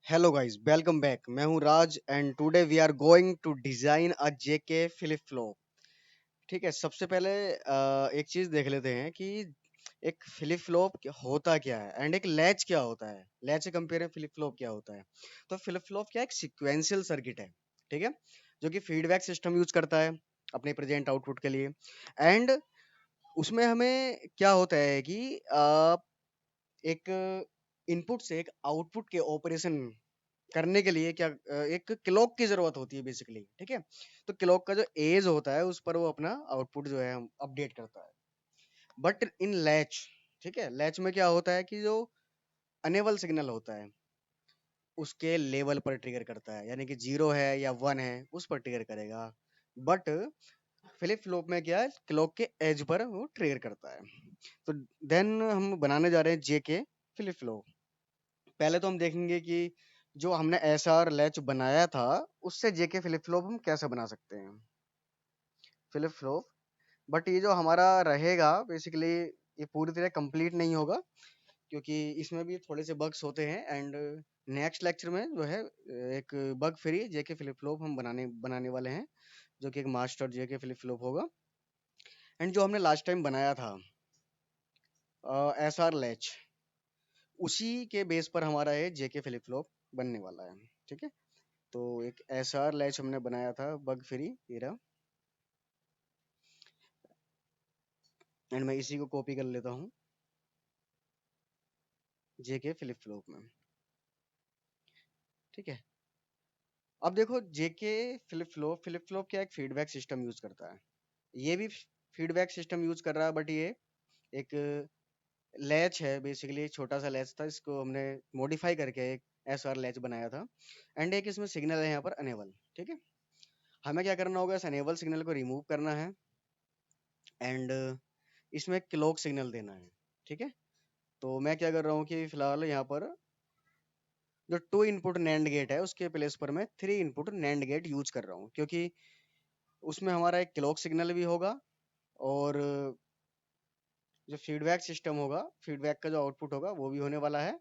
Hello guys, welcome back. मैं हूं Raj and today we are going to design a JK flip flop. ठीक है, सबसे पहले एक चीज देख लेते हैं कि एक फ्लिप फ्लॉप होता क्या है एंड एक लैच क्या होता है। लैच से कंपेयर फ्लिप फ्लॉप क्या होता है। तो फ्लिप फ्लॉप क्या है? एक सीक्वेंशियल सर्किट है। ठीक है, जो कि फीडबैक सिस्टम यूज करता है अपने प्रेजेंट आउटपुट के लिए। एंड उसमें हमें क्या होता है कि एक इनपुट से एक आउटपुट के ऑपरेशन करने के लिए एक क्लॉक की जरूरत होती है बेसिकली। ठीक है, तो क्लॉक का जो एज होता है उस पर वो अपना आउटपुट जो है हम अपडेट करता है। बट इन लैच, ठीक है, लैच में क्या होता है कि जो अनेबल सिग्नल होता है उसके लेवल पर ट्रिगर करता है, यानी कि जीरो है या वन है उस पर ट्रिगर करेगा। बट फ्लिप फ्लॉप में क्या है, क्लॉक के एज पर वो ट्रिगर करता है। तो देन हम बनाने जा रहे हैं जेके फ्लिप फ्लॉप। पहले तो हम देखेंगे कि जो हमने एस आर लैच बनाया था उससे जेके फ्लिप फ्लॉप हम कैसे बना सकते हैं फ्लिप फ्लॉप। बट ये जो हमारा रहेगा बेसिकली ये पूरी तरह कंप्लीट नहीं होगा, क्योंकि इसमें भी थोड़े से बग्स होते हैं। एंड नेक्स्ट लेक्चर में जो है एक बग फ्री जेके फ्लिप फ्लॉप हम बनाने बनाने वाले हैं, जो कि एक मास्टर जेके फ्लिप फ्लॉप होगा। एंड जो हमने लास्ट टाइम बनाया था एस आर लैच, उसी के बेस पर हमारा ये जेके फ्लिप फ्लॉप बनने वाला है। ठीक है, तो एक एस आर लैच हमने बनाया था बग फ्री ये रहा। एंड मैं इसी को कॉपी कर लेता हूँ जेके फ्लिप फ्लॉप में। ठीक है, अब देखो जेके फ्लिप फ्लॉप क्या एक फीडबैक सिस्टम यूज करता है। ये भी फीडबैक सिस्टम यूज कर रहा है, बट ये एक लैच है बेसिकली, छोटा सा लैच था, इसको हमने मॉडिफाई करके एक एस आर लैच बनाया था। एंड एक इसमें सिग्नल है यहाँ पर अनेबल। ठीक है, हमें क्या करना होगा, इस अनेबल सिग्नल को रिमूव करना है एंड इसमें क्लॉक सिग्नल देना है। ठीक है, तो मैं क्या कर रहा हूँ कि फिलहाल यहाँ पर जो टू इनपुट नैंड गेट है उसके प्लेस पर मैं three input NAND gate use कर रहा हूँ, क्योंकि उसमें हमारा एक क्लॉक सिग्नल भी होगा और जो फीडबैक सिस्टम होगा, फीडबैक का जो आउटपुट होगा वो भी होने वाला है।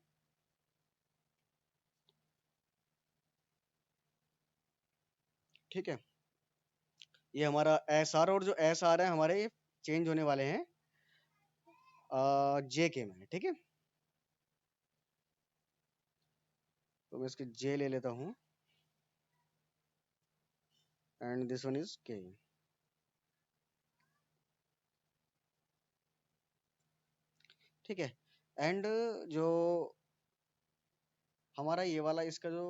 ठीक है, ये हमारा एस आर, और जो एस आर है हमारे ये चेंज होने वाले हैं जे के में। ठीक है, तो मैं इसके जे ले लेता हूँ एंड दिस वन इज के। ठीक है, एंड जो हमारा ये वाला इसका जो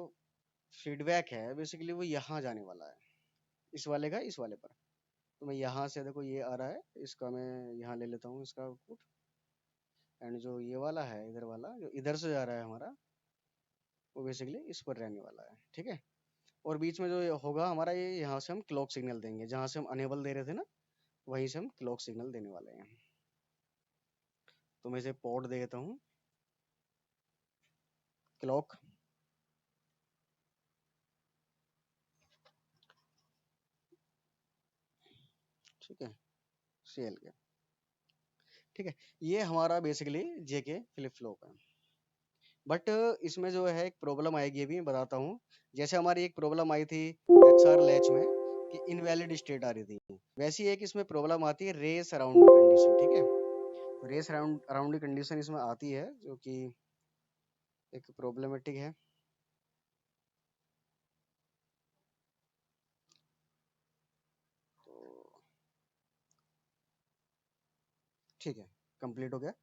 फीडबैक है बेसिकली वो यहाँ जाने वाला है, इस वाले का इस वाले पर। तो मैं यहाँ से देखो ये आ रहा है, इसका मैं यहाँ ले लेता हूँ इसका आउटपुट। एंड जो ये वाला है इधर वाला जो इधर से जा रहा है हमारा, वो बेसिकली इस पर रहने वाला है। ठीक है, और बीच में जो ये होगा हमारा, ये यहाँ से हम क्लॉक सिग्नल देंगे, जहाँ से हम अनेबल दे रहे थे ना वहीं से हम क्लॉक सिग्नल देने वाले हैं। तो मैं इसे पोर्ट दे देता हूँ क्लॉक। ठीक है, सीएल के। ठीक है, ये हमारा बेसिकली जेके फ्लिप फ्लॉप है। बट इसमें जो है एक प्रॉब्लम आएगी, ये भी मैं बताता हूँ। जैसे हमारी एक प्रॉब्लम आई थी एचआर लैच में कि इनवैलिड स्टेट आ रही थी, वैसी एक इसमें प्रॉब्लम आती है रेस अराउंड कंडीशन। ठीक है, तो रेस अराउंड अराउंड कंडीशन इसमें आती है, जो कि एक प्रॉब्लमेटिक है। तो ठीक है, कंप्लीट हो गया।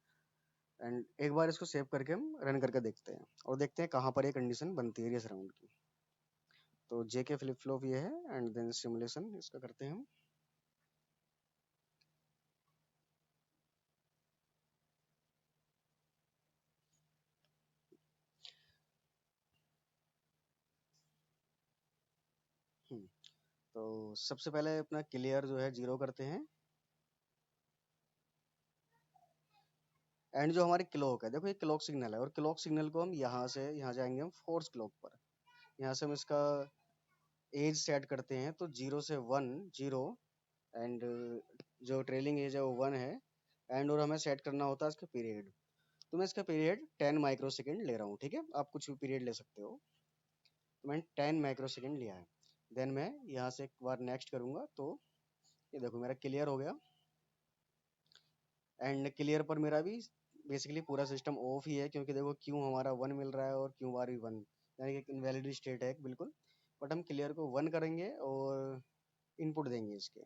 एंड एक बार इसको सेव करके हम रन करके देखते हैं और देखते हैं कहाँ पर ये कंडीशन बनती है रेस अराउंड की। तो जेके फ्लिप फ्लॉप ये है एंड देन सिमुलेशन इसका करते हैं हम। हम्म, तो सबसे पहले अपना क्लियर जो है जीरो करते हैं। एंड जो हमारी क्लॉक है, देखो ये क्लॉक सिग्नल है, और क्लॉक सिग्नल को हम यहाँ से यहाँ जाएंगे हम फोर्स क्लॉक पर। यहाँ से हम इसका एज सेट करते हैं, तो जीरो से वन, जीरो। एंड जो ट्रेलिंग एज है वो वन है। एंड और हमें सेट करना होता है इसका पीरियड। तो मैं इसका पीरियड 10 माइक्रो सेकेंड ले रहा हूँ। ठीक है, आप कुछ भी पीरियड ले सकते हो। तो मैंने 10 माइक्रो सेकेंड लिया है। देन मैं यहाँ से एक बार नेक्स्ट करूँगा तो ये देखो मेरा क्लियर हो गया। एंड क्लियर पर मेरा भी बेसिकली पूरा सिस्टम ऑफ ही है, क्योंकि देखो क्यों हमारा 1 मिल रहा है और क्यों बार भी 1, यानी कि इनवैलिड स्टेट है बिल्कुल। बट हम क्लियर को 1 करेंगे और इनपुट देंगे इसके।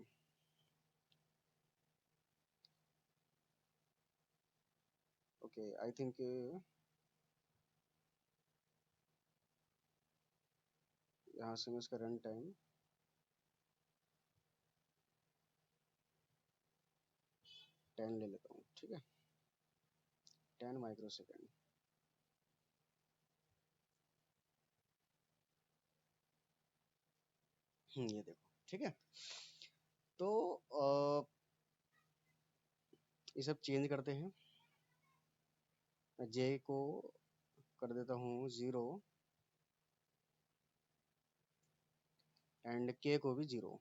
ओके आई थिंक यहाँ से मैं इसका रन टाइम 10 ले लेता हूँ, ठीक है, 10 माइक्रो सेकेंड। ये देखो, ठीक है। तो ये सब चेंज करते हैं। मैं जे को कर देता हूँ 0 एंड के को भी 0।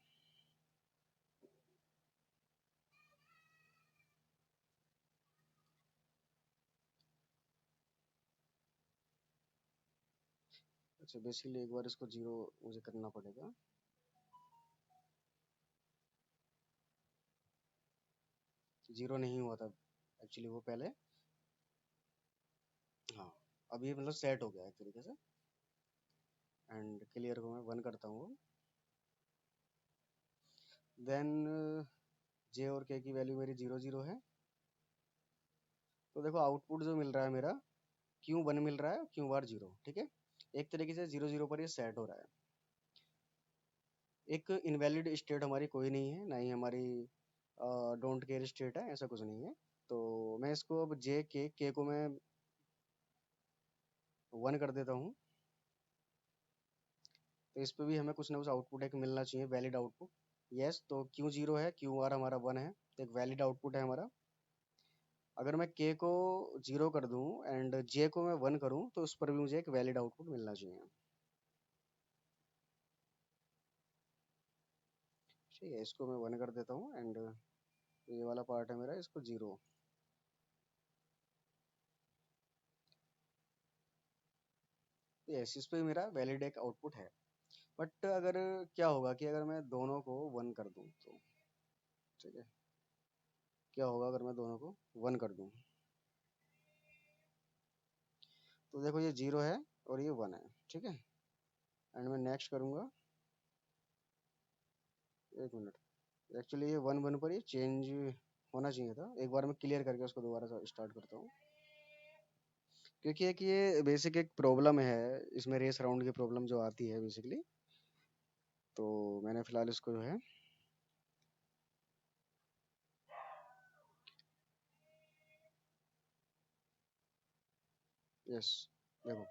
अच्छा बेसिकली एक बार इसको 0 मुझे करना पड़ेगा। जीरो नहीं हुआ था एक्चुअली वो पहले। हाँ, अब ये मतलब सेट हो गया एक तरीके से। एंड क्लियर को मैं 1 करता हूँ। देन जे और के की वैल्यू मेरी 0 0 है। तो देखो आउटपुट जो मिल रहा है मेरा, क्यों 1 मिल रहा है, क्यों बार 0, ठीक है। एक तरीके से 0 0 पर ये सेट हो रहा है। एक इनवैलिड स्टेट हमारी कोई नहीं है, ना ही हमारी डोंट केयर स्टेट है, ऐसा कुछ नहीं है। तो मैं इसको अब जे के को मैं 1 कर देता हूँ। तो इस पे भी हमें कुछ ना कुछ आउटपुट एक मिलना चाहिए, वैलिड आउटपुट। यस, तो क्यू 0 है, क्यू आर हमारा 1 है, तो एक वैलिड आउटपुट है हमारा। अगर मैं के को 0 कर दूं एंड जे को मैं 1 करूं तो उस पर भी मुझे एक वैलिड आउटपुट मिलना चाहिए। ठीक है, इसको मैं 1 कर देता हूँ एंड ये वाला पार्ट है मेरा, इसको 0। यस, इस पे मेरा वैलिड एक आउटपुट है। बट अगर क्या होगा कि अगर मैं दोनों को 1 कर दूं तो, ठीक है, क्या होगा अगर मैं दोनों को 1 कर दूं? तो देखो ये 0 है और ये 1 है, ठीक है। एंड मैं नेक्स्ट करूंगा। एक मिनट, एक्चुअली ये 1 1 पर ये चेंज होना चाहिए था। एक बार मैं क्लियर करके उसको दोबारा स्टार्ट करता हूँ, क्योंकि एक ये बेसिक एक प्रॉब्लम है इसमें, रेस राउंड की प्रॉब्लम जो आती है बेसिकली। तो मैंने फिलहाल इसको जो है, यस, देखो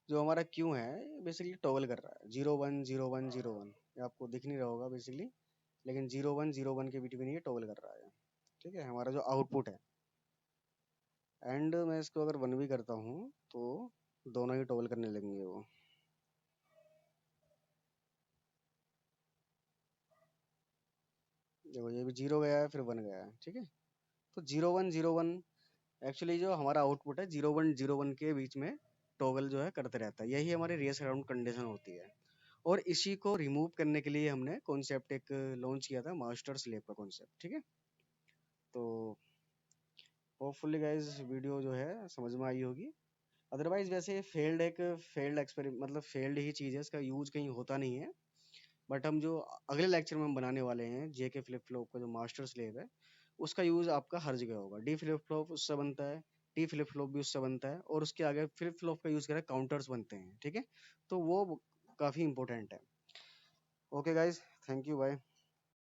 जो हमारा क्यू है बेसिकली टॉगल कर रहा है 0 1 0 1 0 1। ये आपको दिख नहीं रहा होगा बेसिकली, लेकिन 0 1 0 1 के बिटवीन ये टॉगल कर रहा है, ठीक है, हमारा जो आउटपुट है। एंड मैं इसको अगर 1 भी करता हूँ तो दोनों ही टॉगल करने लगेंगे वो। देखो ये भी 0 गया है फिर 1 गया है, ठीक है। तो 0 1 0 1 एक्चुअली जो हमारा आउटपुट है 0 1 0 1 के बीच में टॉगल जो है करते रहता है, यही हमारी रेस अराउंड कंडीशन होती है। और इसी को रिमूव करने के लिए हमने कॉन्सेप्ट एक लॉन्च किया था, मास्टर स्लेव का कॉन्सेप्ट, ठीक है। तो होपफुली गाइस वीडियो जो है समझ में आई होगी। अदरवाइज वैसे फेल्ड एक फेल्ड एक्सपेरिमेंट, मतलब फेल्ड ही चीज़ है, इसका यूज कहीं होता नहीं है। बट हम जो अगले लेक्चर में हम बनाने वाले हैं जेके फ्लिप फ्लॉप का जो मास्टर स्लेव है, उसका यूज आपका हर जगह होगा। डी फ्लिप फ्लॉप उससे बनता है, टी फ्लिप फ्लॉप भी उससे बनता है, और उसके आगे फ्लिप फ्लॉप का यूज करें काउंटर्स बनते हैं, ठीक है। तो वो काफी इंपॉर्टेंट है। Okay guys, thank you, bye.